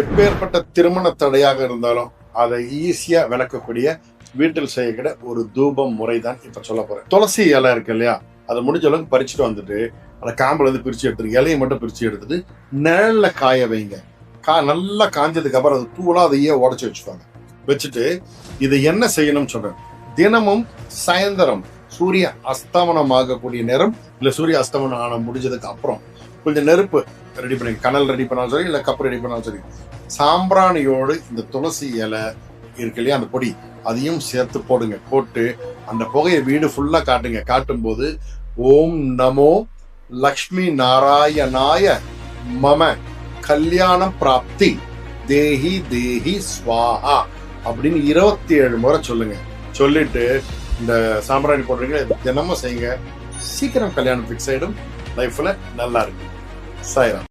எப்பேற்பட்ட திருமண தடையாக இருந்தாலும் அதை ஈஸியா விளக்கக்கூடிய வீட்டில் செய்யக்கூடிய ஒரு தூபம் முறை தான் இப்ப சொல்ல போறேன். துளசி இலை இருக்கு இல்லையா, அதை முடிஞ்ச அளவுக்கு பறிச்சுட்டு வந்துட்டு அந்த காம்புல இருந்து பிரிச்சு எடுத்துட்டு இலையை மட்டும் பிரிச்சு எடுத்துட்டு நிழல்ல காய வைங்க. நல்லா காஞ்சதுக்கு அப்புறம் அது தூளா அதையே உடச்சு வச்சுக்கோங்க. வச்சுட்டு இதை என்ன செய்யணும்னு சொல்றேன். தினமும் சாயந்தரம் சூரிய அஸ்தமனம் ஆகக்கூடிய நேரம், இல்ல சூரிய அஸ்தமனம் ஆன முடிஞ்சதுக்கு அப்புறம் கொஞ்சம் நெருப்பு ரெடி பண்ணி, கனல் ரெடி பண்ணாலும் சரி, இல்ல கப்பு ரெடி பண்ணாலும் சரி, சாம்பிராணியோடு இந்த துளசி இலை இருக்கு இல்லையா, அந்த பொடி அதையும் சேர்த்து போடுங்க. போட்டு அந்த புகையை வீடு ஃபுல்லா காட்டுங்க. காட்டும் போது ஓம் நமோ லக்ஷ்மி நாராயணாய மம கல்யாணம் பிராப்தி தேஹி தேஹி ஸ்வாஹா அப்படின்னு 27 முறை சொல்லுங்க. சொல்லிட்டு இந்த சாம்பிராணி போடுறீங்க, தினமும் செய்யுங்க. சீக்கிரம் கல்யாணம் ஃபிக்ஸ் ஆயிடும். லைஃப்ல நல்லா இருக்கு. சாய்ராம்.